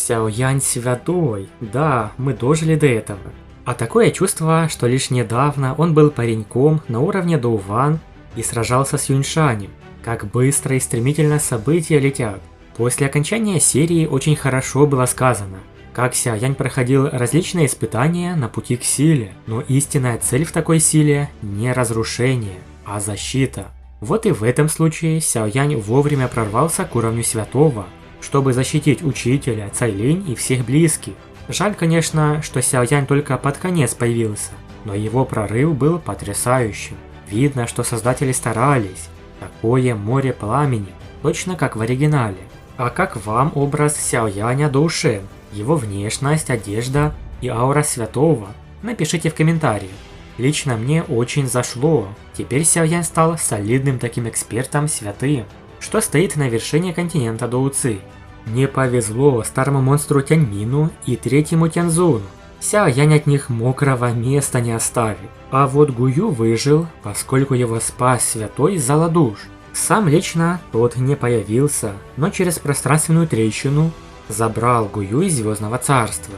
Сяоянь святой, да, мы дожили до этого. А такое чувство, что лишь недавно он был пареньком на уровне Доуван и сражался с Юньшанем. Как быстро и стремительно события летят. После окончания серии очень хорошо было сказано, как Сяоянь проходил различные испытания на пути к силе, но истинная цель в такой силе не разрушение, а защита. Вот и в этом случае Сяоянь вовремя прорвался к уровню святого, чтобы защитить учителя, Цайлинь и всех близких. Жаль, конечно, что Сяоянь только под конец появился, но его прорыв был потрясающим. Видно, что создатели старались. Такое море пламени, точно как в оригинале. А как вам образ Сяояня Доушен, его внешность, одежда и аура святого? Напишите в комментариях. Лично мне очень зашло. Теперь Сяоянь стал солидным таким экспертом святым, что стоит на вершине континента Доуци. Не повезло старому монстру Тяньмину и третьему Тяньзуну. Сяоянь от них мокрого места не оставит. А вот Гую выжил, поскольку его спас святой Заладуш. Сам лично тот не появился, но через пространственную трещину забрал Гую из Звездного Царства.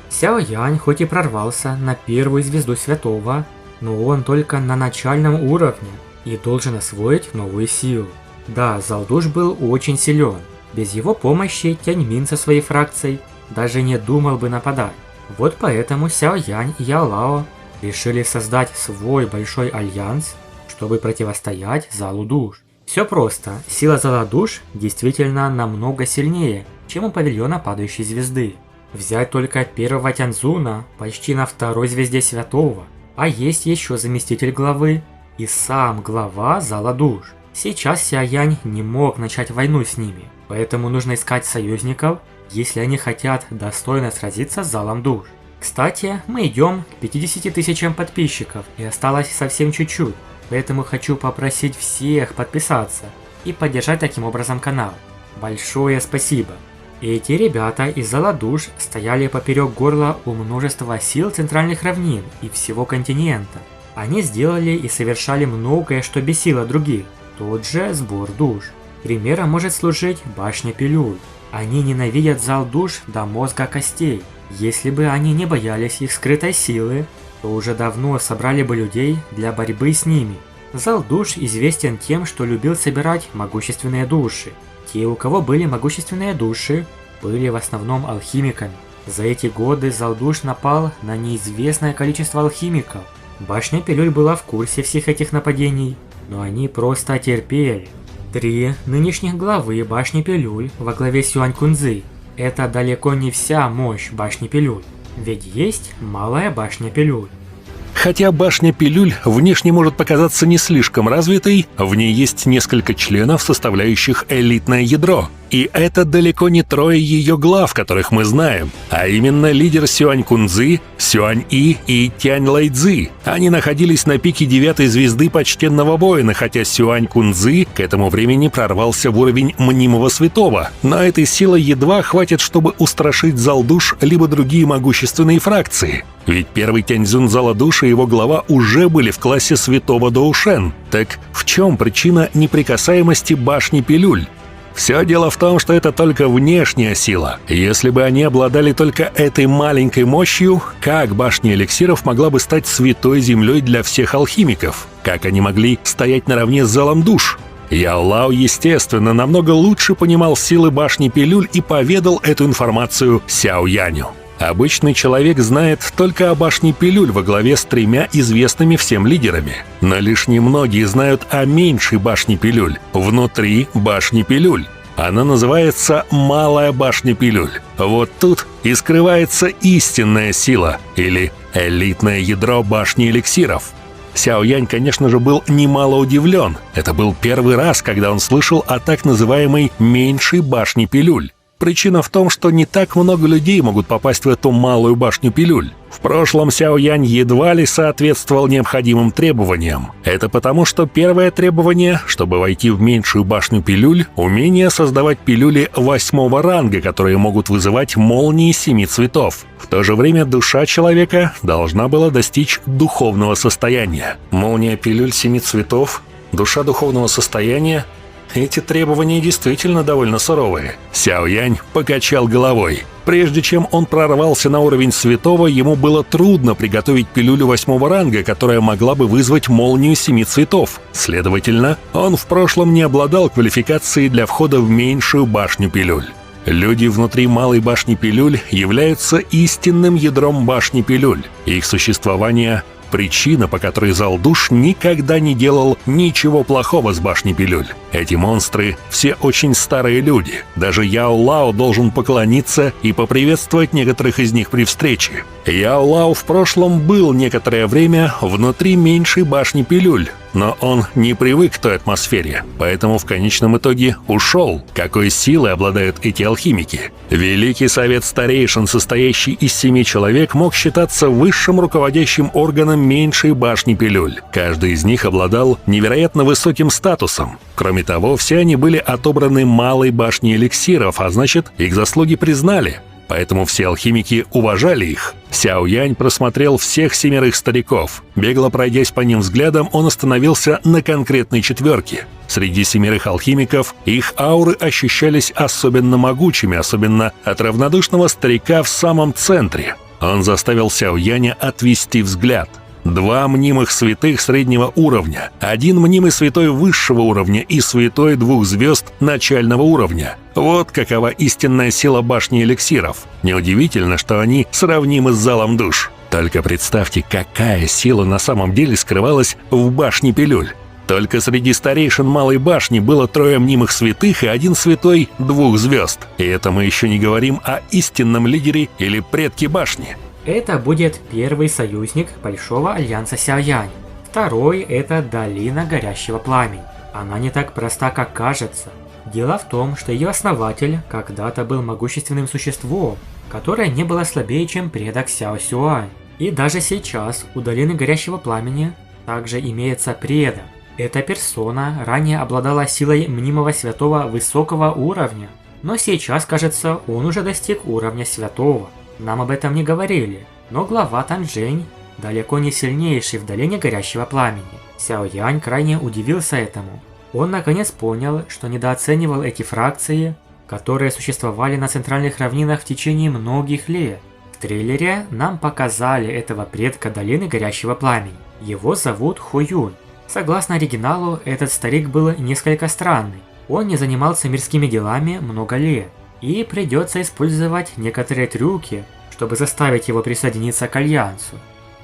Сяоянь хоть и прорвался на первую звезду святого, но он только на начальном уровне и должен освоить новую силу. Да, Залдуш был очень силен. Без его помощи Тяньмин со своей фракцией даже не думал бы нападать. Вот поэтому Сяоянь и Яолао решили создать свой большой альянс, чтобы противостоять Залу Душ. Все просто, сила Зала Душ действительно намного сильнее, чем у павильона падающей звезды. Взять только первого Тяньзуна почти на второй звезде святого, а есть еще заместитель главы и сам глава Зала Душ. Сейчас Сяоянь не мог начать войну с ними, поэтому нужно искать союзников, если они хотят достойно сразиться с Залом Душ. Кстати, мы идем к 50 тысячам подписчиков и осталось совсем чуть-чуть, поэтому хочу попросить всех подписаться и поддержать таким образом канал. Большое спасибо! Эти ребята из Зала Душ стояли поперек горла у множества сил центральных равнин и всего континента. Они сделали и совершали многое, что бесило других. Тот же сбор душ. Примером может служить башня пилюль. Они ненавидят Зал Душ до мозга костей. Если бы они не боялись их скрытой силы, то уже давно собрали бы людей для борьбы с ними. Зал Душ известен тем, что любил собирать могущественные души. Те, у кого были могущественные души, были в основном алхимиками. За эти годы Зал Душ напал на неизвестное количество алхимиков. Башня пилюль была в курсе всех этих нападений, но они просто терпели. 3 нынешних главы башни пилюль во главе с Сюань Кунцзы – это далеко не вся мощь башни пилюль, ведь есть малая башня пилюль. Хотя башня пилюль внешне может показаться не слишком развитой, в ней есть несколько членов, составляющих элитное ядро. И это далеко не 3 ее глав, которых мы знаем, а именно лидер Сюань Кунцзы, Сюань И и Тянь Лэйцзы. Они находились на пике 9-й звезды почтенного воина, хотя Сюань Кунцзы к этому времени прорвался в уровень мнимого святого. Но этой силы едва хватит, чтобы устрашить Зал Душ либо другие могущественные фракции. Ведь первый Тяньзун Зала Душ и его глава уже были в классе святого Доушен. Так в чем причина неприкасаемости башни пилюль? Все дело в том, что это только внешняя сила. Если бы они обладали только этой маленькой мощью, как башня эликсиров могла бы стать святой землей для всех алхимиков? Как они могли стоять наравне с Залом Душ? Яолао, естественно, намного лучше понимал силы башни пилюль и поведал эту информацию Сяояню. Обычный человек знает только о башне пилюль во главе с 3 известными всем лидерами. Но лишь немногие знают о меньшей башне пилюль, внутри башни пилюль. Она называется «Малая башня пилюль». Вот тут и скрывается истинная сила, или элитное ядро башни эликсиров. Сяоянь, конечно же, был немало удивлен. Это был первый раз, когда он слышал о так называемой «меньшей башне пилюль». Причина в том, что не так много людей могут попасть в эту малую башню пилюль. В прошлом Сяоянь едва ли соответствовал необходимым требованиям. Это потому, что первое требование, чтобы войти в меньшую башню пилюль, умение создавать пилюли 8-го ранга, которые могут вызывать молнии 7 цветов. В то же время душа человека должна была достичь духовного состояния. Молния пилюль 7 цветов, душа духовного состояния. Эти требования действительно довольно суровые. Сяо Янь покачал головой. Прежде чем он прорвался на уровень святого, ему было трудно приготовить пилюлю 8-го ранга, которая могла бы вызвать молнию 7 цветов. Следовательно, он в прошлом не обладал квалификацией для входа в меньшую башню пилюль. Люди внутри малой башни пилюль являются истинным ядром башни пилюль. Их существование – причина, по которой зал душ никогда не делал ничего плохого с башней пилюль. Эти монстры все очень старые люди. Даже Яо Лао должен поклониться и поприветствовать некоторых из них при встрече. Яо Лао в прошлом был некоторое время внутри меньшей башни пилюль, но он не привык к той атмосфере, поэтому в конечном итоге ушел. Какой силой обладают эти алхимики? Великий совет старейшин, состоящий из 7 человек, мог считаться высшим руководящим органом меньшей башни пилюль. Каждый из них обладал невероятно высоким статусом. Кроме того, все они были отобраны малой башней эликсиров, а значит, их заслуги признали. Поэтому все алхимики уважали их. Сяо Янь просмотрел всех 7 стариков. Бегло пройдясь по ним взглядом, он остановился на конкретной 4. Среди 7 алхимиков их ауры ощущались особенно могучими, особенно от равнодушного старика в самом центре. Он заставил Сяо Яня отвести взгляд. 2 мнимых святых среднего уровня, 1 мнимый святой высшего уровня и святой 2 звезд начального уровня. Вот какова истинная сила башни эликсиров. Неудивительно, что они сравнимы с залом душ. Только представьте, какая сила на самом деле скрывалась в башне пилюль. Только среди старейшин малой башни было 3 мнимых святых и 1 святой 2 звезд. И это мы еще не говорим о истинном лидере или предке башни. Это будет первый союзник Большого Альянса Сяо Янь. Второй – это Долина Горящего Пламени. Она не так проста, как кажется. Дело в том, что ее основатель когда-то был могущественным существом, которое не было слабее, чем предок Сяо Сюань. И даже сейчас у Долины Горящего Пламени также имеется предок. Эта персона ранее обладала силой мнимого святого высокого уровня, но сейчас, кажется, он уже достиг уровня святого. Нам об этом не говорили, но глава Танжэнь далеко не сильнейший в Долине Горящего Пламени. Сяо Янь крайне удивился этому. Он наконец понял, что недооценивал эти фракции, которые существовали на центральных равнинах в течение многих лет. В трейлере нам показали этого предка Долины Горящего Пламени. Его зовут Хо Юнь. Согласно оригиналу, этот старик был несколько странный. Он не занимался мирскими делами много лет. И придется использовать некоторые трюки, чтобы заставить его присоединиться к Альянсу.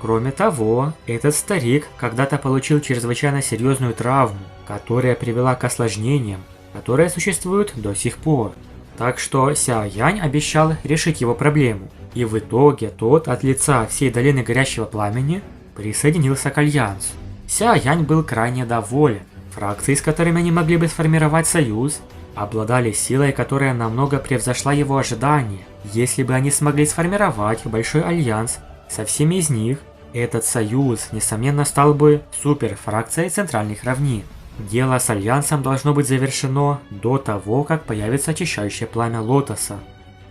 Кроме того, этот старик когда-то получил чрезвычайно серьезную травму, которая привела к осложнениям, которые существуют до сих пор. Так что Сяо Янь обещал решить его проблему, и в итоге тот от лица всей Долины Горящего Пламени присоединился к Альянсу. Сяо Янь был крайне доволен. Фракции, с которыми они могли бы сформировать союз, обладали силой, которая намного превзошла его ожидания. Если бы они смогли сформировать большой альянс со всеми из них, этот союз, несомненно, стал бы суперфракцией центральных равнин. Дело с альянсом должно быть завершено до того, как появится очищающее пламя лотоса.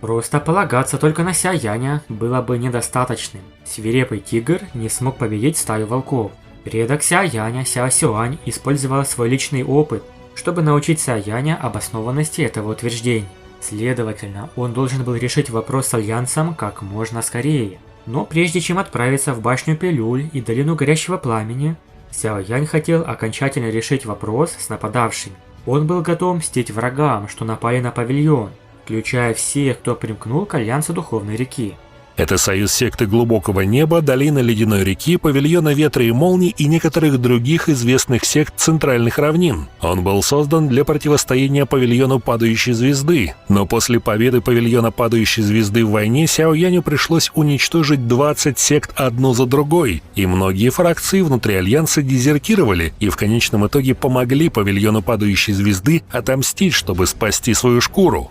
Просто полагаться только на Сяо Яня было бы недостаточным. Свирепый тигр не смог победить стаю волков. Предок Сяо Яня, Сяо Сюань, использовал свой личный опыт, чтобы научить Сяо Яня обоснованности этого утверждения. Следовательно, он должен был решить вопрос с Альянсом как можно скорее. Но прежде чем отправиться в башню пилюль и Долину Горящего Пламени, Сяо Янь хотел окончательно решить вопрос с нападавшими. Он был готов мстить врагам, что напали на павильон, включая всех, кто примкнул к Альянсу Духовной Реки. Это союз секты Глубокого Неба, Долины Ледяной Реки, Павильона Ветра и Молний и некоторых других известных сект центральных равнин. Он был создан для противостояния Павильону Падающей Звезды, но после победы Павильона Падающей Звезды в войне Сяо Яню пришлось уничтожить 20 сект одну за другой, и многие фракции внутри Альянса дезертировали и в конечном итоге помогли Павильону Падающей Звезды отомстить, чтобы спасти свою шкуру.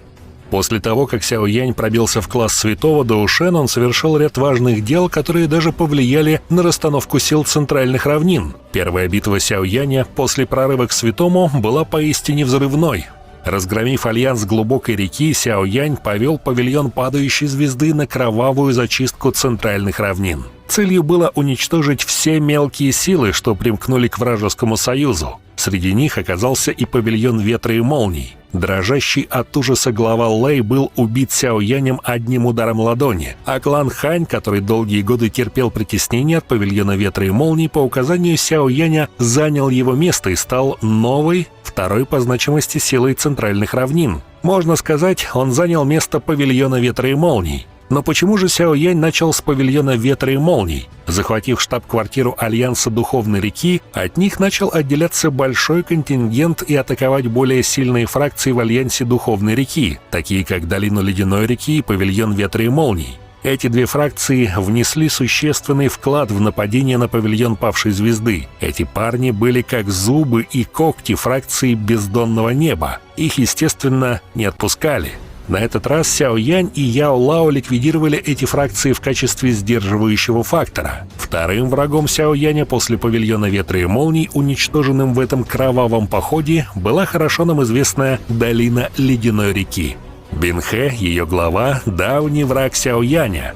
После того, как Сяо Янь пробился в класс святого Доушен, он совершил ряд важных дел, которые даже повлияли на расстановку сил центральных равнин. Первая битва Сяо Яня после прорыва к святому была поистине взрывной. Разгромив альянс Глубокой Реки, Сяо Янь повел Павильон Падающей Звезды на кровавую зачистку центральных равнин. Целью было уничтожить все мелкие силы, что примкнули к вражескому союзу. Среди них оказался и павильон ветра и молний. Дрожащий от ужаса глава Лэй был убит Сяо Янем одним ударом ладони, а клан Хань, который долгие годы терпел притеснение от павильона ветра и молний, по указанию Сяо Яня занял его место и стал новой, второй по значимости силой центральных равнин. Можно сказать, он занял место павильона ветра и молний. Но почему же Сяо Янь начал с павильона ветра и молний? Захватив штаб-квартиру Альянса Духовной реки, от них начал отделяться большой контингент и атаковать более сильные фракции в Альянсе Духовной реки, такие как Долину Ледяной реки и павильон ветра и молний. Эти две фракции внесли существенный вклад в нападение на павильон Павшей Звезды. Эти парни были как зубы и когти фракции Бездонного Неба. Их, естественно, не отпускали. На этот раз Сяо Янь и Яо Лао ликвидировали эти фракции в качестве сдерживающего фактора. Вторым врагом Сяо Яня после павильона ветра и молний, уничтоженным в этом кровавом походе, была хорошо нам известная Долина Ледяной реки. Бинхэ, ее глава, давний враг Сяо Яня.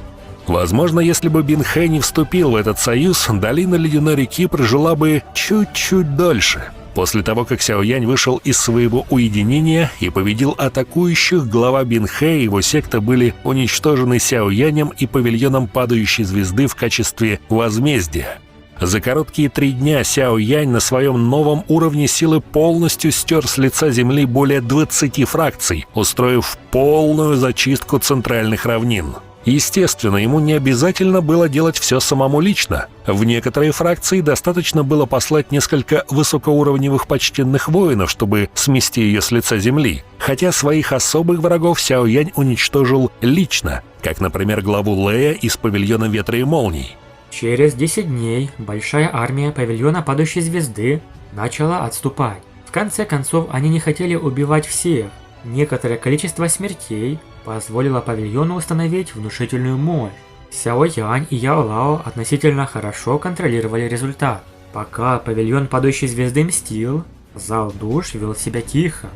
Возможно, если бы Бинхэ не вступил в этот союз, Долина Ледяной реки прожила бы чуть-чуть дольше. После того, как Сяо Янь вышел из своего уединения и победил атакующих, глава Бинхэ и его секта были уничтожены Сяо Янем и павильоном Падающей Звезды в качестве возмездия. За короткие 3 дня Сяо Янь на своем новом уровне силы полностью стер с лица земли более 20 фракций, устроив полную зачистку центральных равнин. Естественно, ему не обязательно было делать все самому лично. В некоторые фракции достаточно было послать несколько высокоуровневых почтенных воинов, чтобы смести ее с лица земли. Хотя своих особых врагов Сяо Янь уничтожил лично, как, например, главу Лэя из павильона ветра и молний. Через 10 дней большая армия павильона Падающей Звезды начала отступать. В конце концов, они не хотели убивать всех. Некоторое количество смертей позволило павильону установить внушительную мощь. Сяо Янь и Яо Лао относительно хорошо контролировали результат. Пока павильон Падающей Звезды мстил, зал душ вел себя тихо.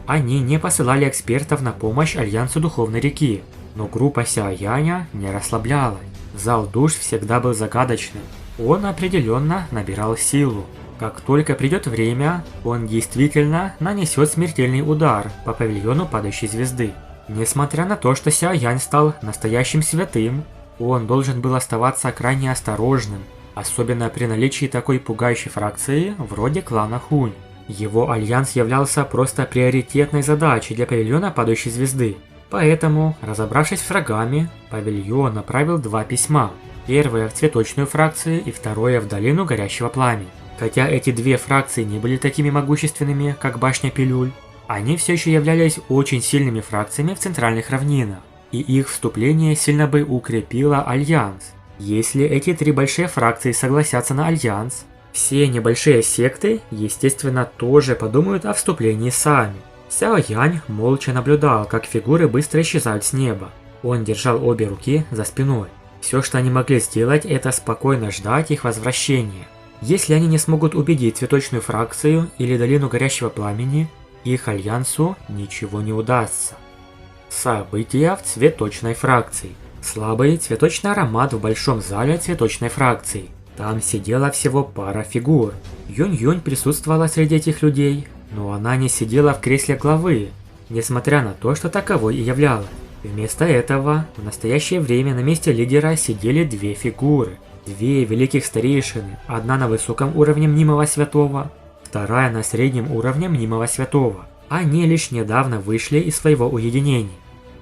Они не посылали экспертов на помощь Альянсу Духовной реки, но группа Сяо Яня не расслаблялась. Зал душ всегда был загадочным. Он определенно набирал силу. Как только придет время, он действительно нанесет смертельный удар по павильону Падающей Звезды. Несмотря на то, что Сяо Янь стал настоящим святым, он должен был оставаться крайне осторожным, особенно при наличии такой пугающей фракции, вроде клана Хунь. Его альянс являлся просто приоритетной задачей для павильона Падающей Звезды. Поэтому, разобравшись с врагами, павильон направил 2 письма. Первое в цветочную фракцию и второе в долину горящего пламени. Хотя эти 2 фракции не были такими могущественными, как башня Пилюль, они все еще являлись очень сильными фракциями в центральных равнинах, и их вступление сильно бы укрепило альянс. Если эти 3 большие фракции согласятся на альянс, все небольшие секты, естественно, тоже подумают о вступлении сами. Сяо Янь молча наблюдал, как фигуры быстро исчезают с неба. Он держал обе руки за спиной. Все, что они могли сделать, это спокойно ждать их возвращения. Если они не смогут убедить цветочную фракцию или долину горящего пламени, их альянсу ничего не удастся. События в цветочной фракции. Слабый цветочный аромат в большом зале цветочной фракции. Там сидела всего пара фигур. Юнь-Юнь присутствовала среди этих людей, но она не сидела в кресле главы, несмотря на то, что таковой и являлась. Вместо этого, в настоящее время на месте лидера сидели 2 фигуры. 2 великих старейшины, одна на высоком уровне мнимого святого, вторая на среднем уровне мнимого святого. Они лишь недавно вышли из своего уединения.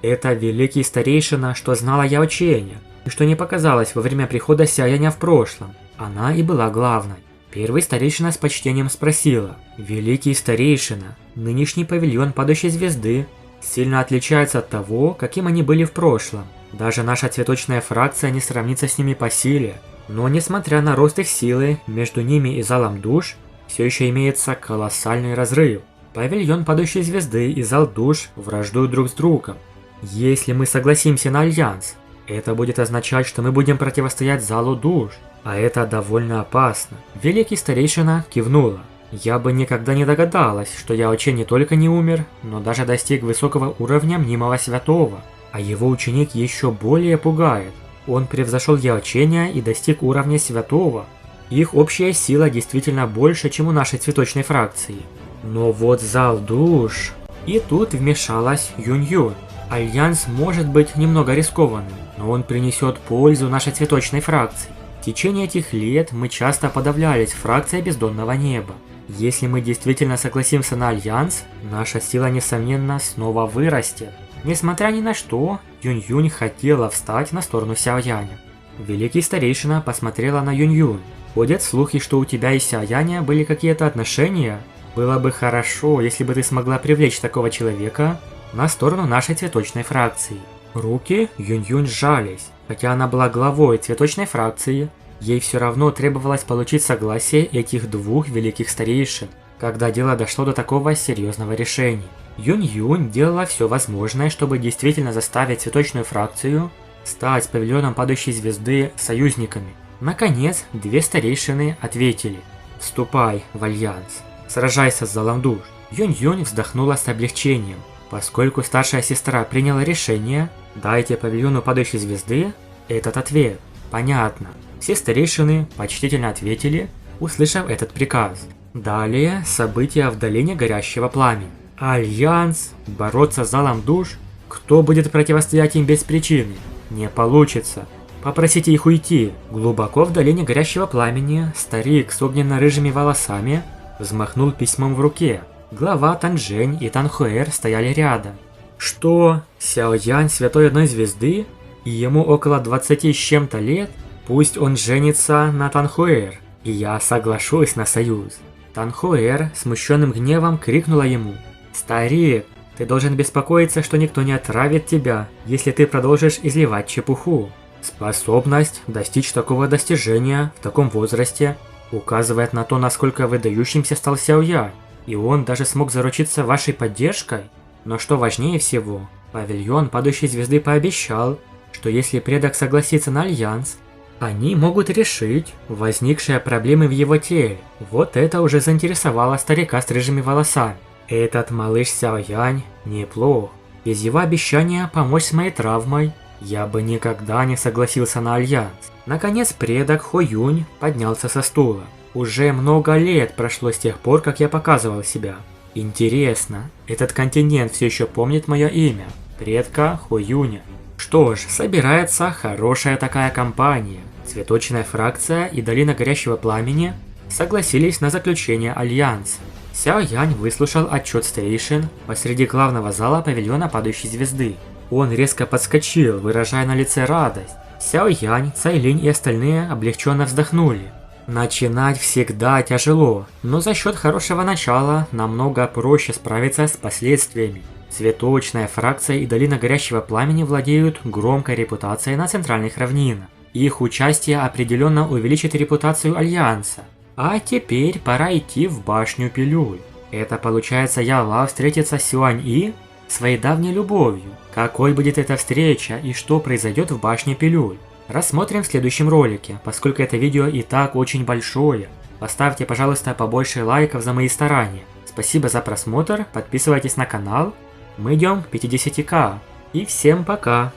Это великий старейшина, что знала Яо Ченя, и что не показалось во время прихода Сяо Яня в прошлом. Она и была главной. Первый старейшина с почтением спросила: «Великий старейшина, нынешний павильон Падающей Звезды сильно отличается от того, каким они были в прошлом. Даже наша цветочная фракция не сравнится с ними по силе. Но несмотря на рост их силы, между ними и залом душ все еще имеется колоссальный разрыв. Павильон Падающей Звезды и зал душ враждуют друг с другом. Если мы согласимся на альянс, это будет означать, что мы будем противостоять залу душ, а это довольно опасно». Великий старейшина кивнула. «Я бы никогда не догадалась, что Яо Чен не только не умер, но даже достиг высокого уровня мнимого святого, а его ученик еще более пугает. Он превзошел Яо Ченя и достиг уровня святого. Их общая сила действительно больше, чем у нашей цветочной фракции. Но вот зал душ... И тут вмешалась Юнь-Юнь. Альянс может быть немного рискованным, но он принесет пользу нашей цветочной фракции. В течение этих лет мы часто подавлялись фракцией бездонного неба. Если мы действительно согласимся на альянс, наша сила, несомненно, снова вырастет. Несмотря ни на что, Юнь-Юнь хотела встать на сторону Сяо-Яня. Великий старейшина посмотрела на Юнь-Юнь. Ходят слухи, что у тебя и Сяо-Яня были какие-то отношения. Было бы хорошо, если бы ты смогла привлечь такого человека на сторону нашей цветочной фракции. Руки Юнь-Юнь сжались. Хотя она была главой цветочной фракции, ей все равно требовалось получить согласие этих двух великих старейшин, когда дело дошло до такого серьезного решения. Юнь-Юнь делала все возможное, чтобы действительно заставить цветочную фракцию стать с павильоном падающей звезды союзниками. Наконец, две старейшины ответили: «Вступай в альянс, сражайся с залом душ». Юнь-Юнь вздохнула с облегчением. Поскольку старшая сестра приняла решение, дайте павильону падающей звезды этот ответ. Понятно. Все старейшины почтительно ответили, услышав этот приказ. Далее события в долине горящего пламени. Альянс, бороться с залом душ, кто будет противостоять им без причины? Не получится. Попросите их уйти. Глубоко в долине горящего пламени старик с огненно-рыжими волосами взмахнул письмом в руке. Глава Танжэнь и Танхуэр стояли рядом. Что? Сяо-Янь святой одной звезды? И ему около 20 с чем-то лет? Пусть он женится на Танхуэр, и я соглашусь на союз. Танхуэр смущенным гневом крикнула ему: «Старик, ты должен беспокоиться, что никто не отравит тебя, если ты продолжишь изливать чепуху. Способность достичь такого достижения в таком возрасте указывает на то, насколько выдающимся стал Сяо-Янь. И он даже смог заручиться вашей поддержкой. Но что важнее всего, павильон падающей звезды пообещал, что если предок согласится на альянс, они могут решить возникшие проблемы в его теле. Вот это уже заинтересовало старика с рыжими волосами. Этот малыш Сяо-Янь неплох. Без его обещания помочь с моей травмой, я бы никогда не согласился на альянс. Наконец предок Хо-Юнь поднялся со стула. Уже много лет прошло с тех пор, как я показывал себя. Интересно, этот континент все еще помнит мое имя, предка Хо-Юня. Что ж, собирается хорошая такая компания. Цветочная фракция и Долина Горящего Пламени согласились на заключение альянса. Сяо-Янь выслушал отчет старейшин посреди главного зала павильона падающей звезды. Он резко подскочил, выражая на лице радость. Сяо-Янь, Цайлинь и остальные облегченно вздохнули. Начинать всегда тяжело, но за счет хорошего начала намного проще справиться с последствиями. Цветочная фракция и Долина Горящего Пламени владеют громкой репутацией на центральных равнинах. Их участие определенно увеличит репутацию Альянса. А теперь пора идти в башню Пилюль. Это получается, Яла встретится с Сюань-И своей давней любовью. Какой будет эта встреча и что произойдет в башне Пилюль? Рассмотрим в следующем ролике, поскольку это видео и так очень большое. Поставьте, пожалуйста, побольше лайков за мои старания. Спасибо за просмотр, подписывайтесь на канал. Мы идем к 50к. И всем пока!